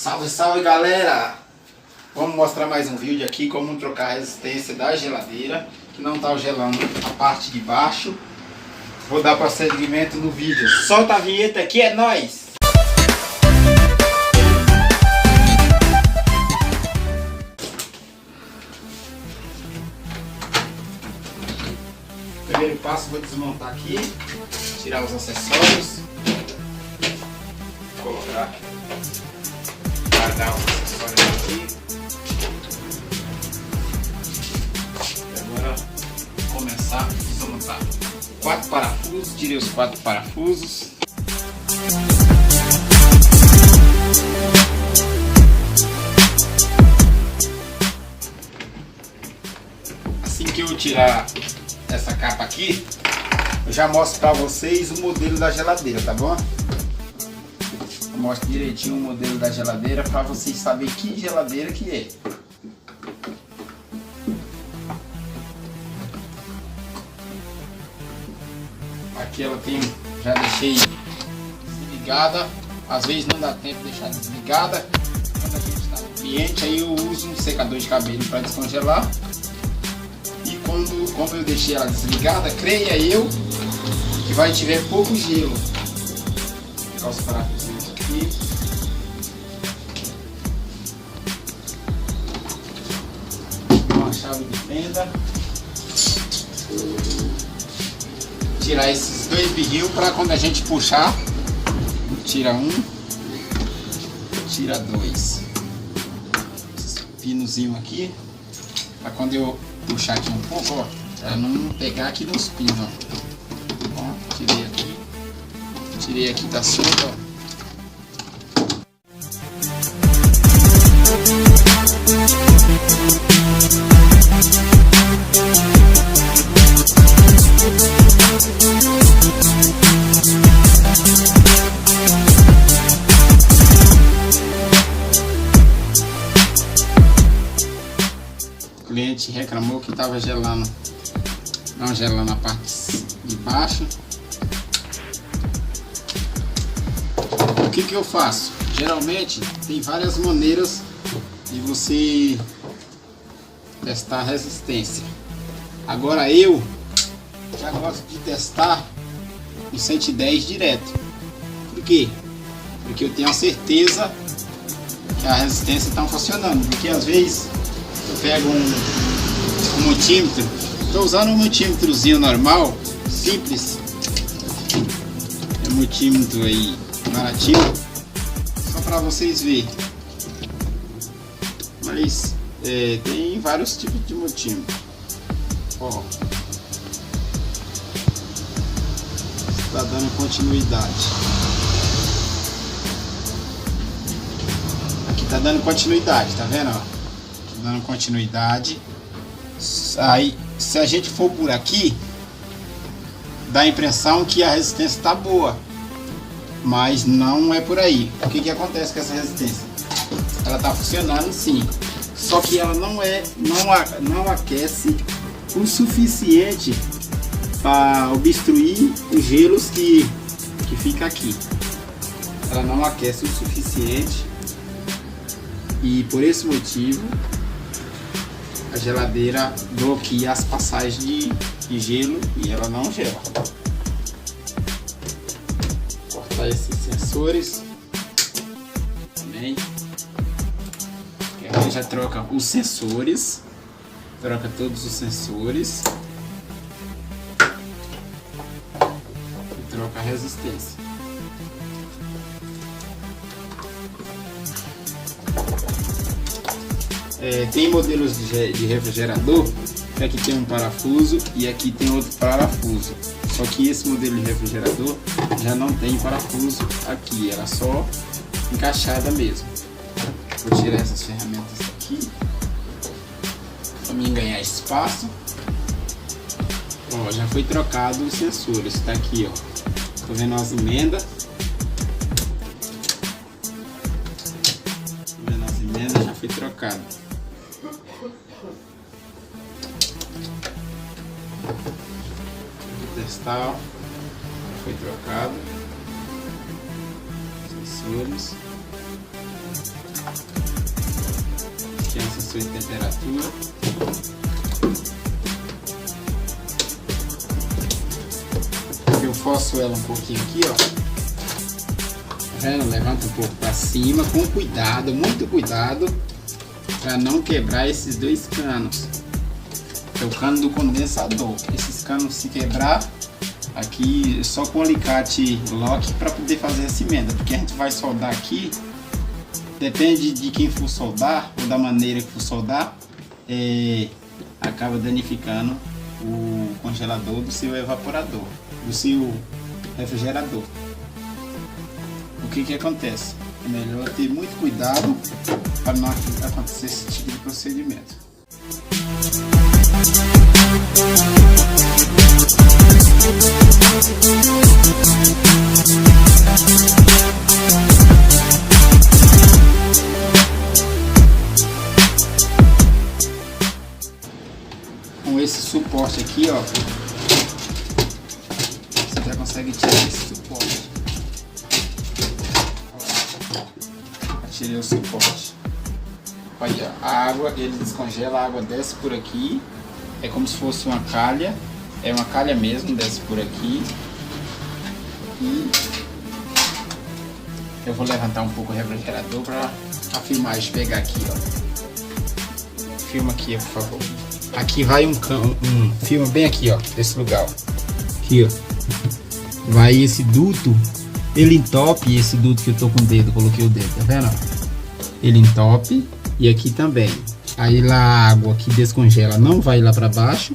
Salve, salve galera! Vamos mostrar mais um vídeo aqui como trocar a resistência da geladeira que não está gelando a parte de baixo. Vou dar prosseguimento no vídeo. Solta a vinheta aqui, é nóis! Primeiro passo, vou desmontar aqui, tirar os acessórios, colocar, guardar os acessórios aqui. E agora começar a desmontar. 4 parafusos, tirei os 4 parafusos. Assim que eu tirar essa capa aqui, eu já mostro para vocês o modelo da geladeira, tá bom? Eu mostro direitinho o modelo da geladeira para vocês saberem que geladeira que é. Aqui ela tem, já deixei desligada, às vezes não dá tempo de deixar desligada. Quando a gente está no ambiente, aí eu uso um secador de cabelo para descongelar. E como eu deixei ela desligada, creia eu que vai tiver pouco gelo. Vou colocar os parafusos aqui. Uma chave de fenda. Tirar esses 2 birril para quando a gente puxar. Tira um, tira 2. Esse pinozinho aqui, para quando eu puxar aqui um pouco, ó, para não pegar aqui nos pinos, ó. Ó, tirei aqui, tá solto, ó. O cliente reclamou que estava gelando, não gelando a parte de baixo. O que eu faço? Geralmente tem várias maneiras de você testar a resistência. Agora eu já gosto de testar no 110 direto. Por quê? Porque eu tenho a certeza que a resistência está funcionando. Porque às vezes eu pego um multímetro, estou usando um multímetrozinho normal, simples, é um multímetro aí baratinho, só para vocês verem. Mas tem vários tipos de multímetro. Ó, está dando continuidade. Aqui está dando continuidade, tá vendo? Ó? Dando continuidade. Aí, se a gente for por aqui, dá a impressão que a resistência está boa, mas não é por aí. O que acontece com essa resistência? Ela está funcionando sim, só que ela não aquece o suficiente para obstruir os gelos que fica aqui. Ela não aquece o suficiente e por esse motivo a geladeira bloqueia as passagens de gelo e ela não gela. Vou cortar esses sensores também. A gente já troca os sensores, troca todos os sensores e troca a resistência. Tem modelos de refrigerador que aqui tem um parafuso e aqui tem outro parafuso. Só que esse modelo de refrigerador já não tem parafuso aqui, ela só encaixada mesmo. Vou tirar essas ferramentas aqui para mim ganhar espaço. Ó, já foi trocado os sensores, está aqui, ó. Tô vendo as emendas. Já foi trocado. Vou testar. Foi trocado. Sensores. sensor de temperatura. Eu forço ela um pouquinho aqui, ó. Tá vendo? Levanta um pouco para cima, com cuidado, muito cuidado, para não quebrar esses dois canos. É o cano do condensador. Esses canos, se quebrar, aqui só com alicate lock para poder fazer essa emenda, porque a gente vai soldar aqui. Depende de quem for soldar ou da maneira que for soldar, acaba danificando o congelador do seu evaporador, do seu refrigerador. O que acontece? É melhor ter muito cuidado para não acontecer esse tipo de procedimento. Com esse suporte aqui, ó, você já consegue tirar esse suporte. Ó, tirei o suporte. Olha, a água, ele descongela, a água desce por aqui. É como se fosse uma calha. É uma calha mesmo, desce por aqui. E eu vou levantar um pouco o refrigerador para a filmagem pegar aqui, ó. Filma aqui, por favor. Aqui vai filma bem aqui, ó, desse lugar, ó. Aqui, ó. Vai esse duto, ele entope, esse duto que eu tô com o dedo, coloquei o dedo, tá vendo? Ele entope e aqui também. Aí lá a água que descongela não vai lá para baixo.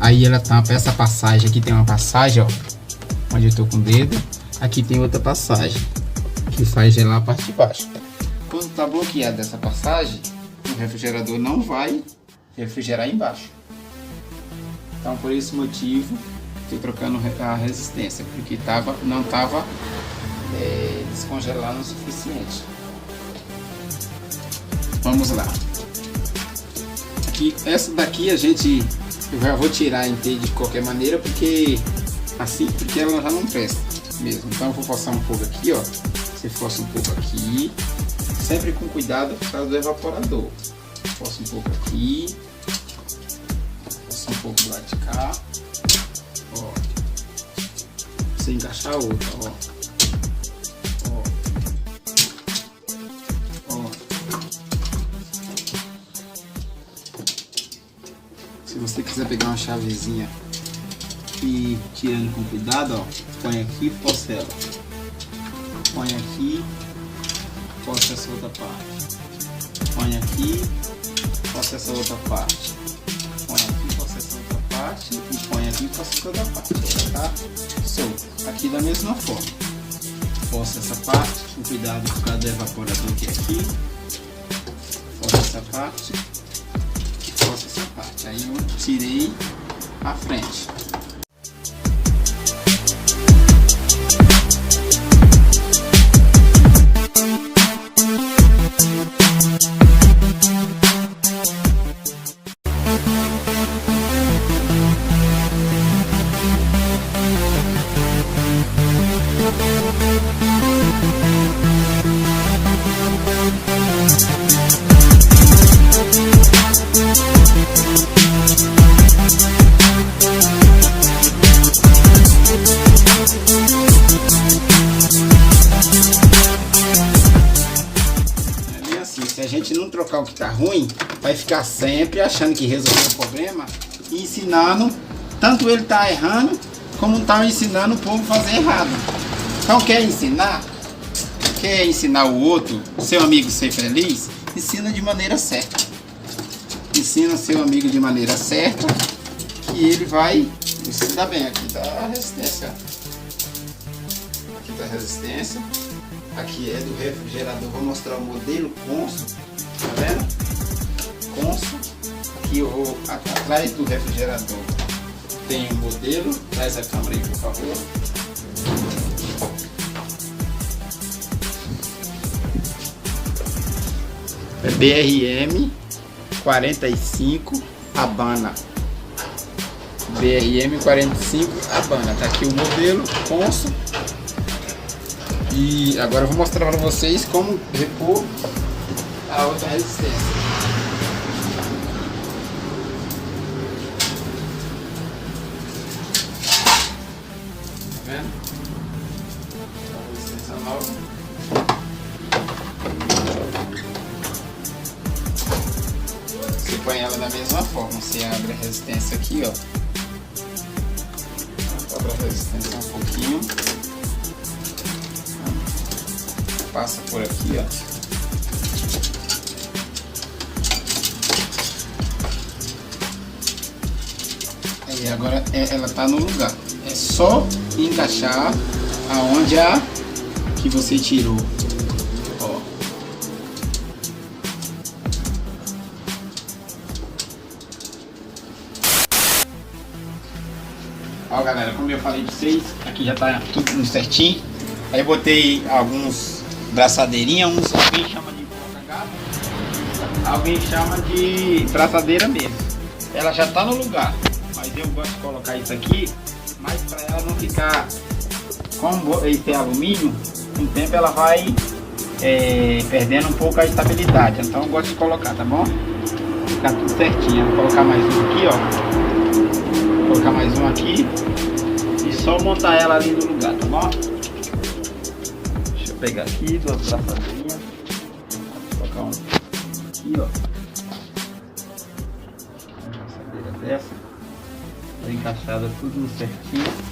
Aí ela tampa essa passagem. Aqui tem uma passagem, ó, onde eu tô com o dedo. Aqui tem outra passagem que faz gelar a parte de baixo. Quando tá bloqueada essa passagem, o refrigerador não vai refrigerar embaixo. Então por esse motivo estou trocando a resistência, porque não estava descongelando o suficiente. Vamos lá. Aqui, essa daqui eu já vou tirar inteira de qualquer maneira, porque ela já não presta mesmo. Então eu vou forçar um pouco aqui, ó. Você força um pouco aqui, sempre com cuidado por causa do evaporador. Força um pouco aqui, força um pouco do lado de cá, ó. Você encaixar a outra, ó. Se você quiser pegar uma chavezinha e tirando com cuidado, ó, põe aqui e força ela. Põe aqui, força essa outra parte. Põe aqui, força essa outra parte. Põe aqui, força essa outra parte. E põe aqui e força essa outra parte. Tá? Solto. Aqui da mesma forma. Força essa parte, com cuidado por causa do evaporador que é aqui. Força essa parte. Essa parte, aí eu tirei a frente. Se a gente não trocar o que tá ruim, vai ficar sempre achando que resolveu o problema e ensinando, tanto ele tá errando, como tá ensinando o povo a fazer errado. Então quer ensinar o outro, o seu amigo ser feliz, ensina de maneira certa. Ensina seu amigo de maneira certa, que ele vai se dar bem. Aqui tá a resistência. Aqui tá a resistência. Aqui é do refrigerador, vou mostrar o modelo Consul, tá vendo? Consul, aqui eu vou atrás do refrigerador, tem o modelo, traz a câmera aí por favor. É BRM 45 Habana. BRM 45 Habana, tá aqui o modelo Consul. E agora eu vou mostrar para vocês como repor a outra resistência. põe ela da mesma forma. Você abre a resistência aqui, ó. Abre a resistência um pouquinho. Passa por aqui, ó. Aí agora ela tá no lugar. É só encaixar aonde a que você tirou. Ó galera, como eu falei pra vocês, aqui já tá tudo certinho. Aí eu botei alguns braçadeirinhas, alguém chama de porta-gato, alguém chama de braçadeira mesmo. Ela já tá no lugar, mas eu gosto de colocar isso aqui, mas para ela não ficar, como esse é alumínio, com o tempo ela vai perdendo um pouco a estabilidade. Então eu gosto de colocar, tá bom? Ficar tudo certinho. Vou colocar mais um aqui, ó. Vou colocar mais um aqui e só montar ela ali no lugar, tá bom? Deixa eu pegar aqui, duas braçadeirinhas. Vou colocar um aqui, ó. Uma braçadeira dessa. Tá encaixada tudo certinho.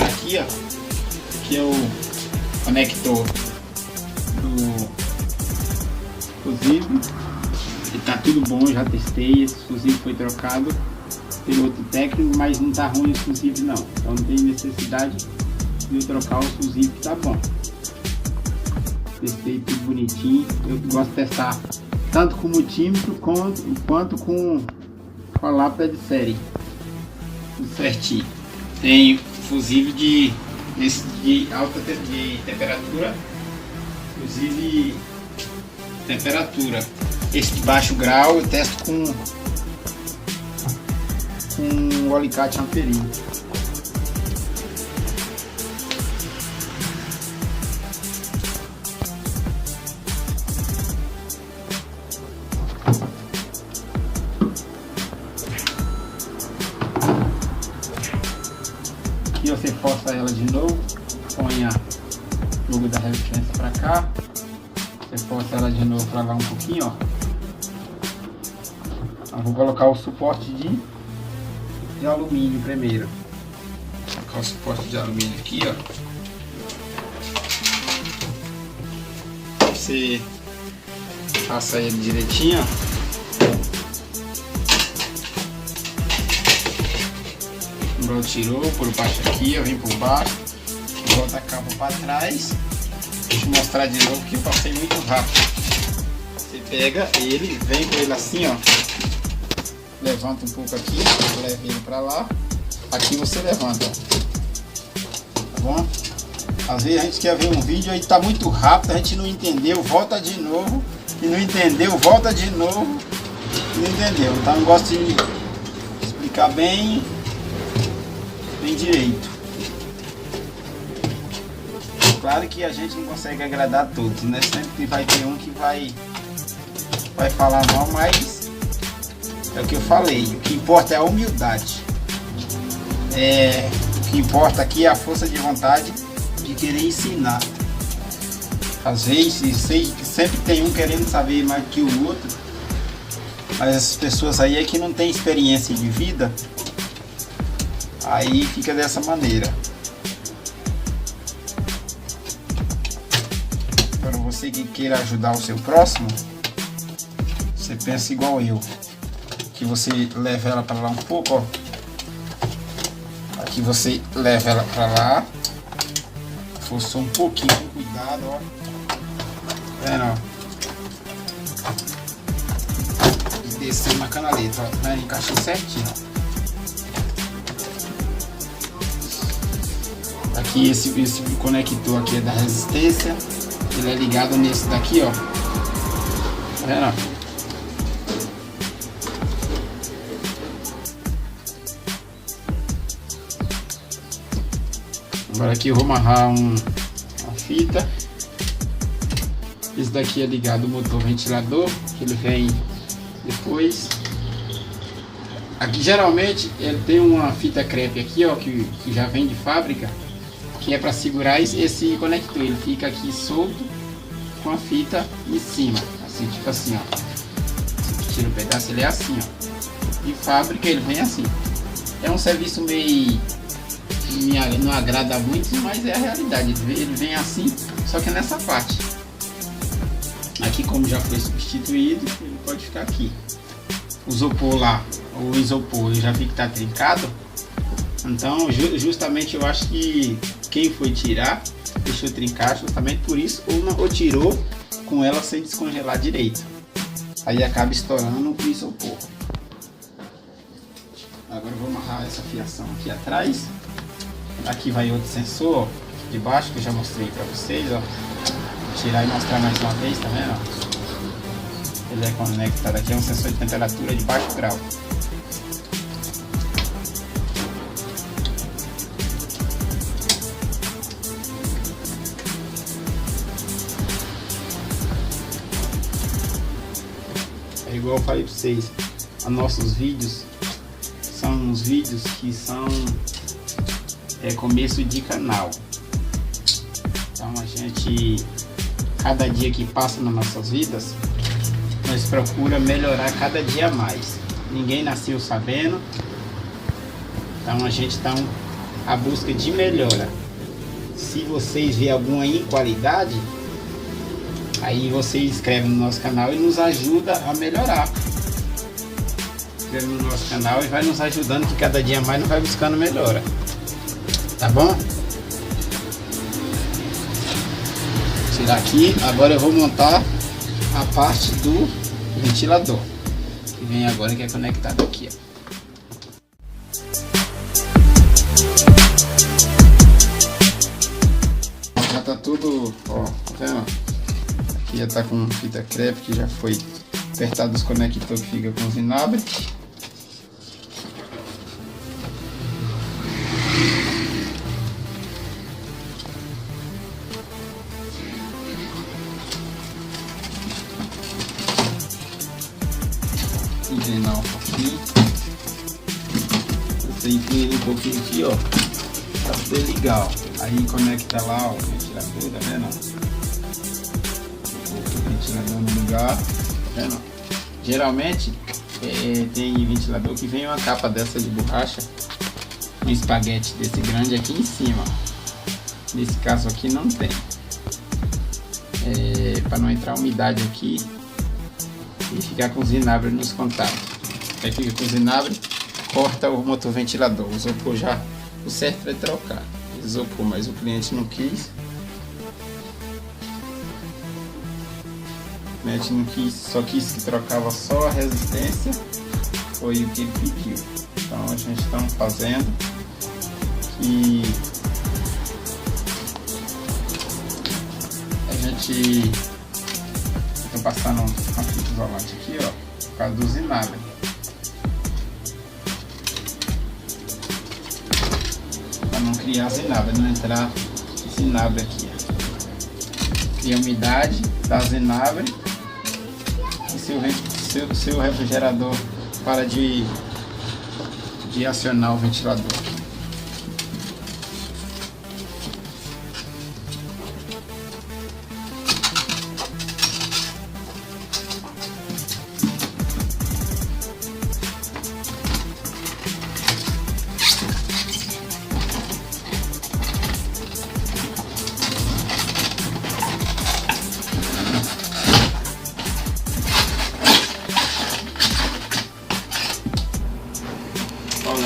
Aqui, ó, aqui é o conector do fusível e tá tudo bom, já testei. Esse fusível foi trocado pelo outro técnico, mas não tá ruim esse fusível não, então não tem necessidade de eu trocar o fusível, que tá bom. Testei tudo bonitinho. Eu gosto de testar tanto com multímetro quanto com a lâmpada de série, tudo certinho. Tem fusível de alta temperatura, fusível de temperatura. Esse de baixo grau eu testo com o alicate amperino. Aqui você força ela de novo, põe a jogo da resistência para cá, você força ela de novo para lá um pouquinho, ó. Eu vou colocar o suporte de alumínio primeiro. Vou colocar o suporte de alumínio aqui, ó. Você passa ele direitinho, ó. Igual tirou por baixo aqui, eu vim por baixo, volta a capa para trás. Deixa eu mostrar de novo que eu passei muito rápido. Você pega ele, vem com ele assim, ó. Levanta um pouco aqui, leva ele para lá. Aqui você levanta, ó. Tá bom? Às vezes a gente quer ver um vídeo aí tá muito rápido, a gente não entendeu, volta de novo. E não entendeu, volta de novo. E não entendeu. Então eu gosto de explicar bem direito. Claro que a gente não consegue agradar todos, né? Sempre vai ter um que vai falar mal, mas é o que eu falei. O que importa é a humildade. O que importa aqui é a força de vontade de querer ensinar. Às vezes sempre tem um querendo saber mais que o outro, mas essas pessoas aí é que não tem experiência de vida. Aí fica dessa maneira. Para você que queira ajudar o seu próximo, você pensa igual eu, que você leva ela para lá um pouco, ó. Aqui você leva ela para lá, forçou um pouquinho, com cuidado, ó. Vendo, ó. E descer na canaleta, ó. Né? Encaixou certinho, ó. Aqui esse conector aqui é da resistência, ele é ligado nesse daqui, ó. Tá vendo? Agora aqui eu vou amarrar uma fita. Esse daqui é ligado ao motor ventilador, que ele vem Depois, aqui geralmente ele tem uma fita crepe aqui, ó, que já vem de fábrica, que é para segurar esse conector. Ele fica aqui solto com a fita em cima, assim, tipo assim, ó. Você tira o pedaço, ele é assim, ó. De fábrica ele vem assim. É um serviço meio que não agrada muito, mas é a realidade. Ele vem assim, só que nessa parte. Aqui, como já foi substituído, ele pode ficar aqui. O isopor lá, o isopor, eu já vi que tá trincado. Então, justamente eu acho que quem foi tirar deixou trincar justamente por isso, ou tirou com ela sem descongelar direito. Aí acaba estourando o isopor. Agora eu vou amarrar essa fiação aqui atrás. Aqui vai outro sensor de baixo que eu já mostrei para vocês, ó. Vou tirar e mostrar mais uma vez, tá vendo? Ele é conectado aqui, é um sensor de temperatura de baixo grau. É igual eu falei para vocês, os nossos vídeos são uns vídeos que são começo de canal. Então a gente, cada dia que passa nas nossas vidas, nós procura melhorar cada dia mais. Ninguém nasceu sabendo, então a gente está à busca de melhora. Se vocês verem alguma inqualidade, aí você inscreve no nosso canal e nos ajuda a melhorar. Inscreve no nosso canal e vai nos ajudando, que cada dia mais nós vai buscando melhora. Tá bom? Vou tirar aqui. Agora eu vou montar a parte do ventilador, que vem agora, que é conectado aqui, ó. Já tá tudo, ó, tá vendo? Aqui já tá com fita crepe, que já foi apertado os conectores que fica com os vinagre. Inclinar um pouquinho. Você inclina um pouquinho aqui, ó, pra poder ligar, ó. Aí conecta lá, ó, o ventilador, tá vendo? O ventilador no lugar, tá vendo? Geralmente tem ventilador que vem uma capa dessa de borracha, um espaguete desse grande aqui em cima. Nesse caso aqui não tem. Para não entrar umidade aqui e ficar com os vinagres nos contatos. Aí fica com os vinagres, corta o motor ventilador. O isopor já, o certo é trocar isopor, mas o cliente não quis. O cliente não quis, só quis que trocava só a resistência, foi o que ele pediu. Então a gente está fazendo que a gente está passando uma fita isolante aqui, ó, por causa dos vinagres. Para não criar vinagre, não entrar vinagre aqui, ó. Cria umidade, dá vinagre. E seu refrigerador para de acionar o ventilador.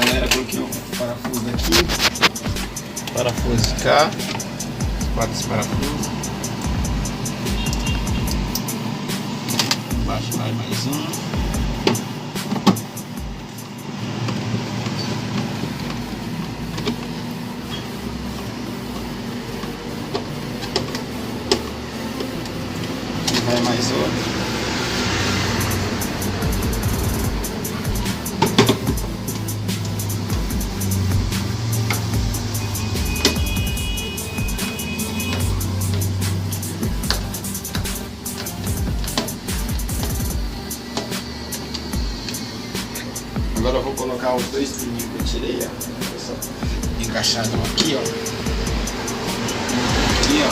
Galera, coloquei o parafuso aqui, parafuso de cá, quatro parafusos, embaixo vai mais um, aqui vai mais outro. Agora eu vou colocar os dois pininhos que eu tirei, ó. Encaixadão aqui, ó. Aqui, ó.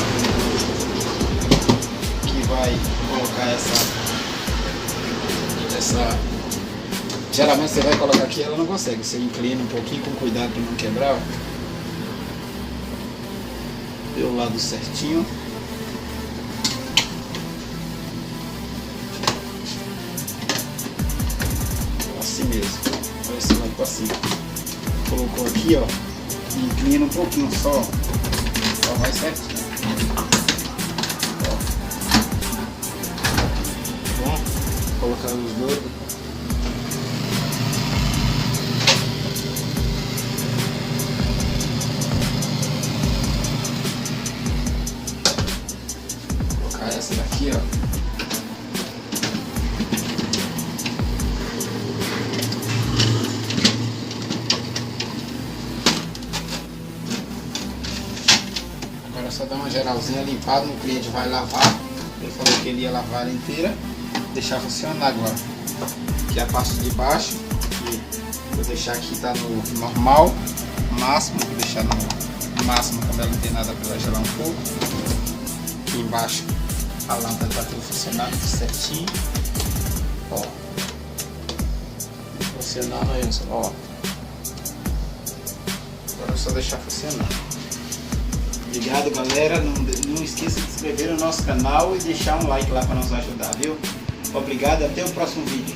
Que vai colocar essa. Geralmente você vai colocar aqui, ela não consegue. Você inclina um pouquinho com cuidado para não quebrar, ó. Pelo lado certinho. Assim mesmo. Olha esse lado para cima. Colocou aqui, ó. Inclina um pouquinho só. Só vai certinho. Ó. Bom, colocar os dois. Essa daqui, ó. Agora é só dar uma geralzinha limpada, o cliente vai lavar. Ele falou que ele ia lavar ela inteira, deixar funcionar agora. Aqui é a parte de baixo, que vou deixar aqui tá no normal, máximo, vou deixar no máximo quando ela não tem nada para ela gelar um pouco. Aqui embaixo a lâmpada está tudo funcionando certinho, ó, funcionando aí, ó. Agora é só deixar funcionar. Obrigado, galera, não esqueça de se inscrever no nosso canal e deixar um like lá para nos ajudar, viu? Obrigado, até o próximo vídeo.